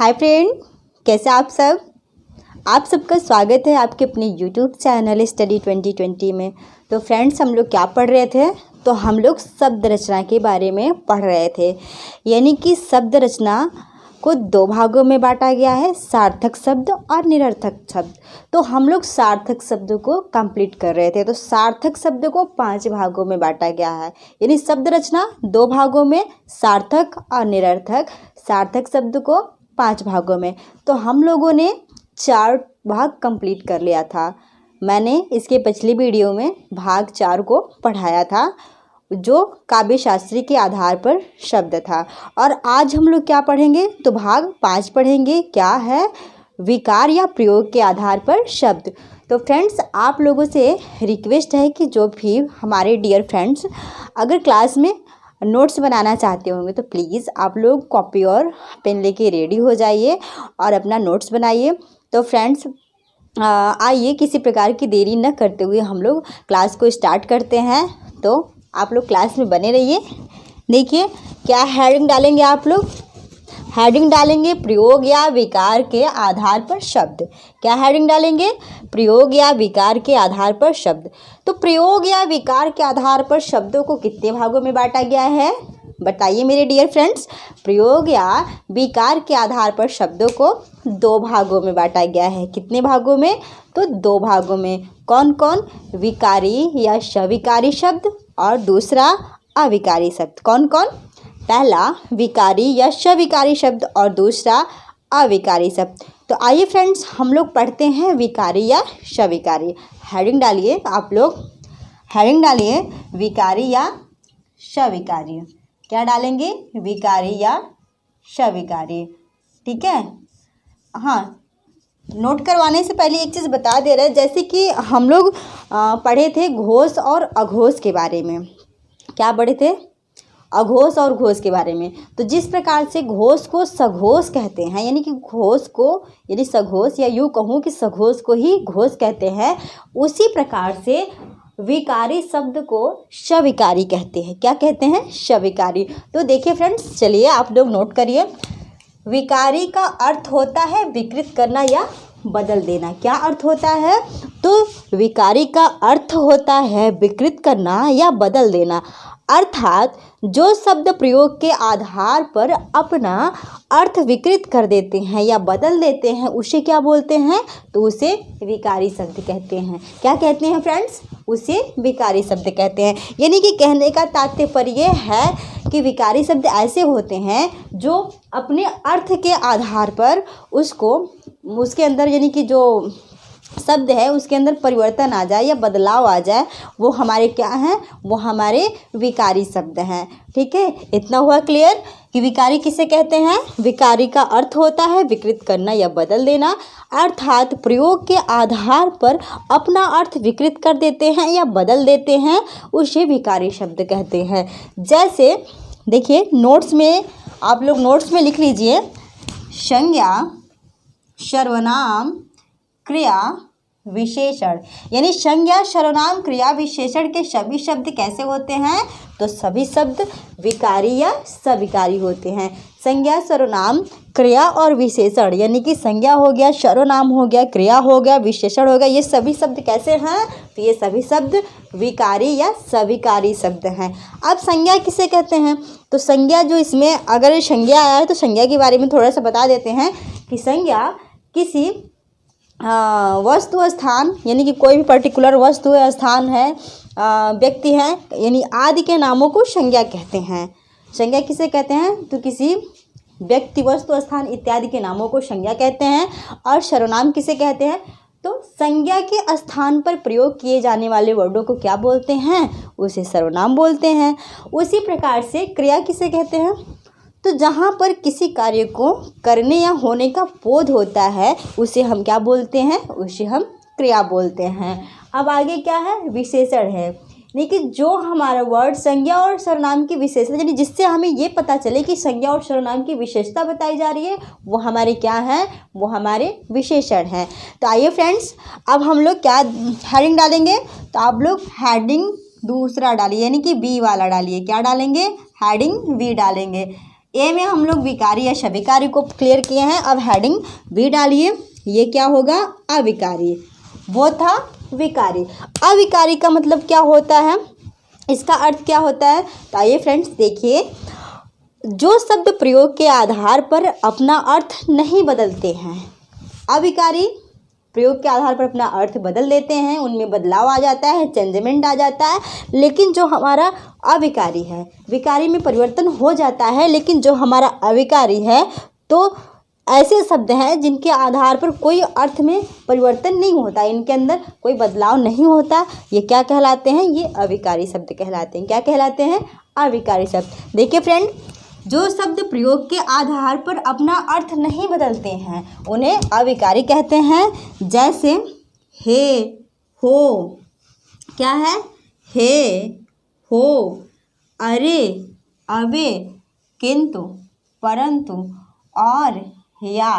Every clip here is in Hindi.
हाय फ्रेंड, कैसे आप सब। आप सबका स्वागत है आपके अपने यूट्यूब चैनल स्टडी 2020 में। तो फ्रेंड्स, हम लोग क्या पढ़ रहे थे? तो हम लोग शब्द रचना के बारे में पढ़ रहे थे। यानी कि शब्द रचना को दो भागों में बांटा गया है, सार्थक शब्द और निरर्थक शब्द। तो हम लोग सार्थक शब्द को कंप्लीट कर रहे थे। तो सार्थक शब्द को 5 भागों में बांटा गया है। यानी शब्द रचना 2 भागों में, सार्थक और निरर्थक। सार्थक शब्द को 5 भागों में। तो हम लोगों ने 4 भाग कंप्लीट कर लिया था। मैंने इसके पिछली वीडियो में भाग 4 को पढ़ाया था, जो काव्य शास्त्री के आधार पर शब्द था। और आज हम लोग क्या पढ़ेंगे? तो भाग 5 पढ़ेंगे। क्या है? विकार या प्रयोग के आधार पर शब्द। तो फ्रेंड्स, आप लोगों से रिक्वेस्ट है कि जो भी हमारे डियर फ्रेंड्स अगर क्लास में नोट्स बनाना चाहते होंगे तो प्लीज़ आप लोग कॉपी और पेन लेके रेडी हो जाइए और अपना नोट्स बनाइए। तो फ्रेंड्स, आइए किसी प्रकार की देरी न करते हुए हम लोग क्लास को स्टार्ट करते हैं। तो आप लोग क्लास में बने रहिए। देखिए, क्या हेडिंग डालेंगे आप लोग? हेडिंग डालेंगे प्रयोग या विकार के आधार पर शब्द। क्या हेडिंग डालेंगे? प्रयोग या विकार के आधार पर शब्द। तो प्रयोग या विकार के आधार पर शब्दों को कितने भागों में बांटा गया है? बताइए मेरे डियर फ्रेंड्स। प्रयोग या विकार के आधार पर शब्दों को 2 भागों में बांटा गया है। कितने भागों में? तो 2 भागों में। कौन कौन? विकारी या सविकारी शब्द और दूसरा अविकारी शब्द। कौन कौन? पहला विकारी या सविकारी शब्द और दूसरा अविकारी शब्द। तो आइए फ्रेंड्स, हम लोग पढ़ते हैं विकारी या सविकारी। हेडिंग डालिए आप लोग, हेडिंग डालिए विकारी या सविकारी। क्या डालेंगे? विकारी या सविकारी। ठीक है। हाँ, नोट करवाने से पहले एक चीज़ बता दे रहे हैं, जैसे कि हम लोग पढ़े थे घोष और अघोष के बारे में। क्या पढ़े थे? अघोष और घोष के बारे में। तो जिस प्रकार से घोष को सघोष कहते हैं, यानी कि घोष को यानी सघोष, या यूँ कहूँ कि सघोष को ही घोष कहते हैं, उसी प्रकार से विकारी शब्द को सविकारी कहते हैं। क्या कहते हैं? सविकारी। तो देखिए फ्रेंड्स, चलिए आप लोग नोट करिए। विकारी का अर्थ होता है विकृत करना या बदल देना। क्या अर्थ होता है? तो विकारी का अर्थ होता है विकृत करना या बदल देना। अर्थात जो शब्द प्रयोग के आधार पर अपना अर्थ विकृत कर देते हैं या बदल देते हैं, उसे क्या बोलते हैं? तो उसे विकारी शब्द कहते हैं। क्या कहते हैं फ्रेंड्स? उसे विकारी शब्द कहते हैं। यानी कि कहने का तात्पर्य है कि विकारी शब्द ऐसे होते हैं जो अपने अर्थ के आधार पर उसके अंदर, यानी कि जो शब्द है उसके अंदर परिवर्तन आ जाए या बदलाव आ जाए, वो हमारे क्या हैं? वो हमारे विकारी शब्द हैं। ठीक है, इतना हुआ क्लियर कि विकारी किसे कहते हैं? विकारी का अर्थ होता है विकृत करना या बदल देना, अर्थात प्रयोग के आधार पर अपना अर्थ विकृत कर देते हैं या बदल देते हैं, उसे विकारी शब्द कहते हैं। जैसे देखिए, नोट्स में आप लोग नोट्स में लिख लीजिए, संज्ञा, सर्वनाम, क्रिया, विशेषण। यानी संज्ञा, सर्वनाम, क्रिया, विशेषण के सभी शब्द कैसे होते हैं? तो सभी शब्द विकारी या सविकारी होते हैं। संज्ञा, सर्वनाम, क्रिया और विशेषण, यानी कि संज्ञा हो गया, सर्वनाम हो गया, क्रिया हो गया, विशेषण हो गया, ये सभी शब्द कैसे हैं? तो ये सभी शब्द विकारी या सविकारी शब्द हैं। अब संज्ञा किसे कहते हैं? तो संज्ञा, जो इसमें अगर संज्ञा आया है तो संज्ञा के बारे में थोड़ा सा बता देते हैं कि संज्ञा किसी वस्तु, स्थान, यानी कि कोई भी पर्टिकुलर वस्तु है, स्थान है, व्यक्ति है, यानी आदि के नामों को संज्ञा कहते हैं। संज्ञा किसे कहते हैं? तो किसी व्यक्ति, वस्तु, स्थान इत्यादि के नामों को संज्ञा कहते हैं। और सर्वनाम किसे कहते हैं? तो संज्ञा के स्थान पर प्रयोग किए जाने वाले वर्डों को क्या बोलते हैं? उसे सर्वनाम बोलते हैं। उसी प्रकार से क्रिया किसे कहते हैं? तो जहाँ पर किसी कार्य को करने या होने का बोध होता है, उसे हम क्या बोलते हैं? उसे हम क्रिया बोलते हैं। अब आगे क्या है? विशेषण है। लेकिन जो हमारा वर्ड संज्ञा और सर्वनाम की विशेषता, यानी जिससे हमें ये पता चले कि संज्ञा और सर्वनाम की विशेषता बताई जा रही है, वो हमारे क्या हैं? वो हमारे विशेषण हैं। तो आइए फ्रेंड्स, अब हम लोग क्या हेडिंग डालेंगे? तो आप लोग हेडिंग दूसरा डालिए, यानी कि बी वाला डालिए। क्या डालेंगे? हेडिंग बी डालेंगे। ए में हम लोग विकारी या शविकारी को क्लियर किए हैं। अब हेडिंग बी डालिए, ये क्या होगा? अविकारी। वो था विकारी। अविकारी का मतलब क्या होता है, इसका अर्थ क्या होता है? तो आइए फ्रेंड्स देखिए, जो शब्द प्रयोग के आधार पर अपना अर्थ नहीं बदलते हैं। अविकारी प्रयोग के आधार पर अपना अर्थ बदल देते हैं, उनमें बदलाव आ जाता है, चेंजमेंट आ जाता है। लेकिन जो हमारा अविकारी है, विकारी में परिवर्तन हो जाता है, लेकिन जो हमारा अविकारी है तो ऐसे शब्द हैं जिनके आधार पर कोई अर्थ में परिवर्तन नहीं होता, इनके अंदर कोई बदलाव नहीं होता। ये क्या कहलाते हैं? ये अविकारी शब्द कहलाते हैं। क्या कहलाते हैं? अविकारी शब्द। देखिए फ्रेंड, जो शब्द प्रयोग के आधार पर अपना अर्थ नहीं बदलते हैं उन्हें अविकारी कहते हैं। जैसे हे, हो, क्या है? हे, हो, अरे, अवे, किंतु, परंतु, और, या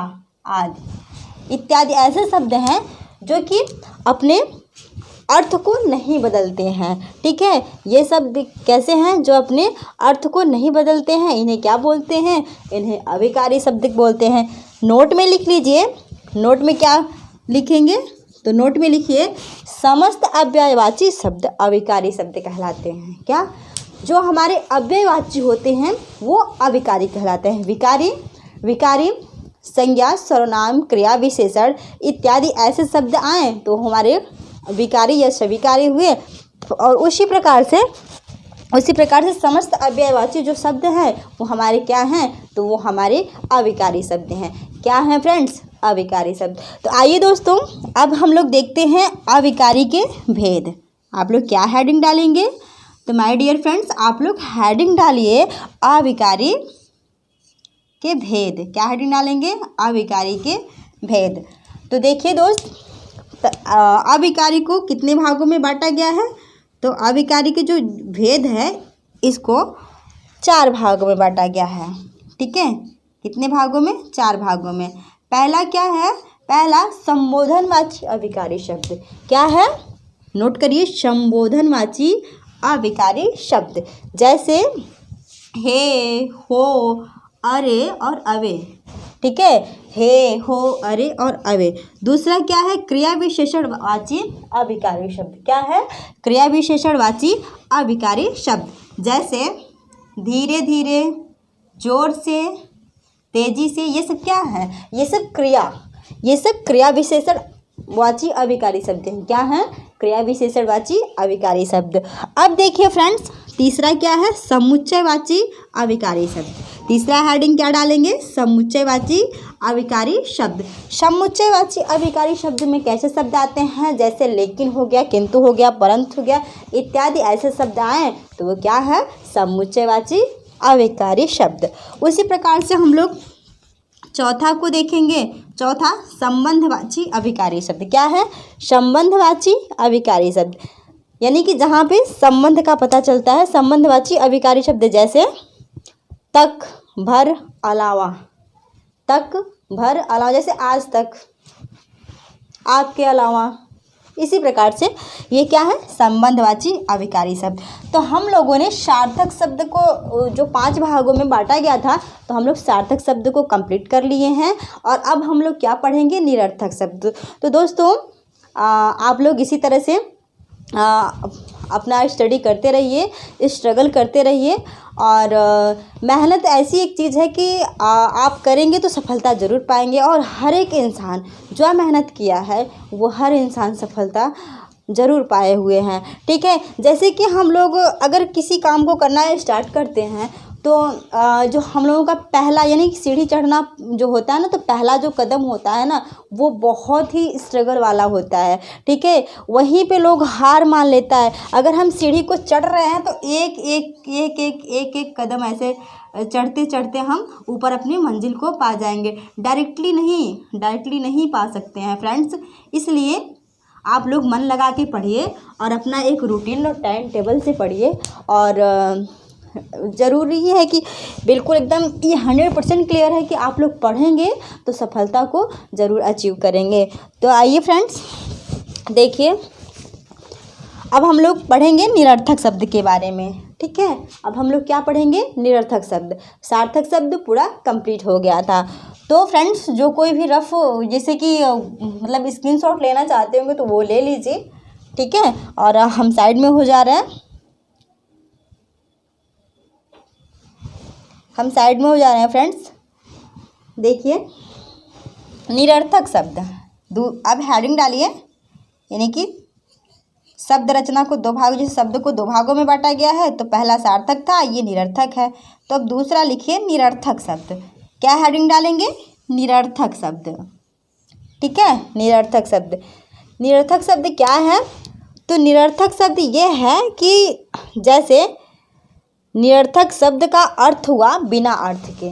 आदि इत्यादि ऐसे शब्द हैं जो कि अपने अर्थ को नहीं बदलते हैं। ठीक है, ये शब्द कैसे हैं? जो अपने अर्थ को नहीं बदलते हैं, इन्हें क्या बोलते हैं? इन्हें अविकारी शब्द बोलते हैं। नोट में लिख लीजिए, नोट में क्या लिखेंगे? तो नोट में लिखिए, समस्त अव्ययवाची शब्द अविकारी शब्द कहलाते हैं। क्या? जो हमारे अव्ययवाची होते हैं वो अविकारी कहलाते हैं। विकारी, विकारी संज्ञा, सर्वनाम, क्रिया विशेषण इत्यादि ऐसे शब्द आए तो हमारे विकारी या स्वीकारी हुए। और उसी प्रकार से समस्त अव्ययवाची जो शब्द हैं वो हमारे क्या हैं? तो वो हमारे अविकारी शब्द हैं। क्या हैं फ्रेंड्स? अविकारी शब्द। तो आइए दोस्तों, अब हम लोग देखते हैं अविकारी के भेद। आप लोग क्या हेडिंग डालेंगे? तो माय डियर फ्रेंड्स, आप लोग हेडिंग डालिए अविकारी के भेद। क्या हेडिंग डालेंगे? अविकारी के भेद। तो देखिए दोस्त, अविकारी को कितने भागों में बांटा गया है? तो अविकारी के जो भेद है इसको 4 भागों में बांटा गया है। ठीक है, कितने भागों में? 4 भागों में। पहला क्या है? पहला संबोधनवाची अविकारी शब्द। क्या है? नोट करिए, संबोधनवाची अविकारी शब्द। जैसे हे, हो, अरे और अवे। ठीक है, हे, हो, अरे और अवे। दूसरा क्या है? क्रिया विशेषणवाची अविकारी शब्द। क्या है? क्रिया विशेषणवाची अविकारी शब्द। जैसे धीरे धीरे, जोर से, तेजी से, ये सब क्या है? ये सब क्रिया विशेषणवाची अविकारी शब्द हैं। क्या है? क्रिया विशेषणवाची अविकारी शब्द। अब देखिए फ्रेंड्स, तीसरा क्या है? समुच्चयवाची अविकारी शब्द। तीसरा हेडिंग क्या डालेंगे? समुच्चयवाची अविकारी शब्द। समुच्चयवाची अविकारी शब्द में कैसे शब्द आते हैं? जैसे लेकिन हो गया, किंतु हो गया, परंतु हो गया इत्यादि ऐसे शब्द आए तो वो क्या है? समुच्चयवाची अविकारी शब्द। उसी प्रकार से हम लोग चौथा को देखेंगे। चौथा संबंधवाची अविकारी शब्द। क्या है? संबंधवाची अविकारी शब्द, यानी कि जहाँ पे संबंध का पता चलता है, संबंधवाची अविकारी शब्द। जैसे तक, भर, अलावा। तक, भर, अलावा। जैसे आज तक, आपके अलावा। इसी प्रकार से ये क्या है? संबंधवाची अविकारी शब्द। तो हम लोगों ने सार्थक शब्द को जो 5 भागों में बांटा गया था, तो हम लोग सार्थक शब्द को कंप्लीट कर लिए हैं। और अब हम लोग क्या पढ़ेंगे? निरर्थक शब्द। तो दोस्तों, आप लोग इसी तरह से अपना स्टडी करते रहिए, स्ट्रगल करते रहिए। और मेहनत ऐसी एक चीज़ है कि आप करेंगे तो सफलता ज़रूर पाएंगे। और हर एक इंसान जो मेहनत किया है वो हर इंसान सफलता ज़रूर पाए हुए हैं। ठीक है, जैसे कि हम लोग अगर किसी काम को करना स्टार्ट करते हैं तो जो हम लोगों का पहला, यानी कि सीढ़ी चढ़ना जो होता है ना, तो पहला जो कदम होता है ना वो बहुत ही स्ट्रगल वाला होता है। ठीक है, वहीं पे लोग हार मान लेता है। अगर हम सीढ़ी को चढ़ रहे हैं तो एक एक एक एक एक एक कदम ऐसे चढ़ते चढ़ते हम ऊपर अपनी मंजिल को पा जाएंगे। डायरेक्टली नहीं पा सकते हैं फ्रेंड्स। इसलिए आप लोग मन लगा के पढ़िए और अपना एक रूटीन और टाइम टेबल से पढ़िए। और ज़रूरी है कि बिल्कुल एकदम ये 100% क्लियर है कि आप लोग पढ़ेंगे तो सफलता को ज़रूर अचीव करेंगे। तो आइए फ्रेंड्स, देखिए अब हम लोग पढ़ेंगे निरर्थक शब्द के बारे में। ठीक है, अब हम लोग क्या पढ़ेंगे, निरर्थक शब्द। सार्थक शब्द पूरा कंप्लीट हो गया था। तो फ्रेंड्स जो कोई भी रफ जैसे कि मतलब स्क्रीनशॉट लेना चाहते होंगे तो वो ले लीजिए, ठीक है। और हम साइड में हो जा रहे हैं, हम साइड में हो जा रहे हैं फ्रेंड्स। देखिए निरर्थक शब्द, अब हेडिंग डालिए, यानी कि शब्द रचना को दो भाग, जैसे शब्द को दो भागों में बांटा गया है, तो पहला सार्थक था, ये निरर्थक है। तो अब दूसरा लिखिए निरर्थक शब्द। क्या हेडिंग डालेंगे, निरर्थक शब्द, ठीक है। निरर्थक शब्द, निरर्थक शब्द क्या है, तो निरर्थक शब्द ये है कि जैसे निरर्थक शब्द का अर्थ हुआ बिना अर्थ के।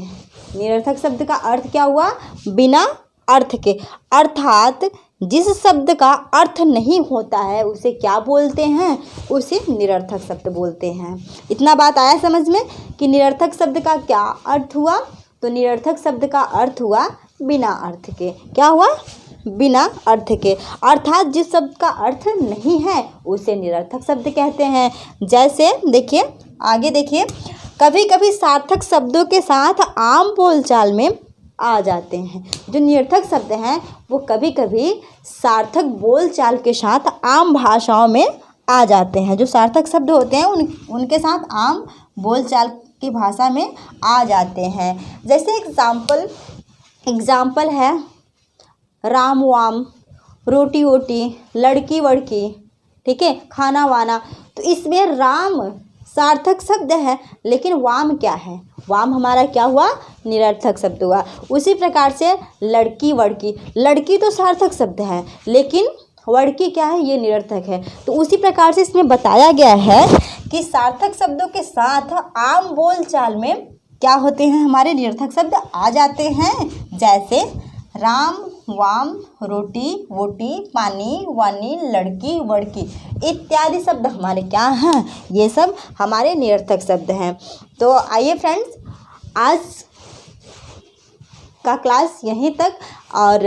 निरर्थक शब्द का अर्थ क्या हुआ, बिना अर्थ के, अर्थात जिस शब्द का अर्थ नहीं होता है उसे क्या बोलते हैं, उसे निरर्थक शब्द बोलते हैं। इतना बात आया समझ में कि निरर्थक शब्द का क्या अर्थ हुआ, तो निरर्थक शब्द का अर्थ हुआ बिना अर्थ के। क्या हुआ, बिना अर्थ के, अर्थात जिस शब्द का अर्थ नहीं है उसे निरर्थक शब्द कहते हैं। जैसे देखिए आगे देखिए, कभी कभी सार्थक शब्दों के साथ आम बोलचाल में आ जाते हैं। जो निरर्थक शब्द हैं वो कभी कभी सार्थक बोलचाल के साथ आम भाषाओं में आ जाते हैं। जो सार्थक शब्द होते हैं उनके साथ आम बोलचाल की भाषा में आ जाते हैं। जैसे एग्जाम्पल है राम वाम, रोटी वोटी, लड़की वड़की, ठीक है, खाना वाना। तो इसमें राम सार्थक शब्द है, लेकिन वाम क्या है, वाम हमारा क्या हुआ, निरर्थक शब्द हुआ। उसी प्रकार से लड़की वड़की, लड़की तो सार्थक शब्द है लेकिन वड़की क्या है, ये निरर्थक है। तो उसी प्रकार से इसमें बताया गया है कि सार्थक शब्दों के साथ आम बोलचाल में क्या होते हैं, हमारे निरर्थक शब्द आ जाते हैं। जैसे राम वाम, रोटी वोटी, पानी वानी, लड़की वड़की इत्यादि शब्द हमारे क्या हैं, ये सब हमारे निरर्थक शब्द हैं। तो आइए फ्रेंड्स, आज का क्लास यहीं तक, और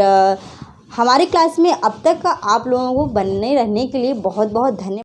हमारी क्लास में अब तक आप लोगों को बने रहने के लिए बहुत बहुत धन्यवाद।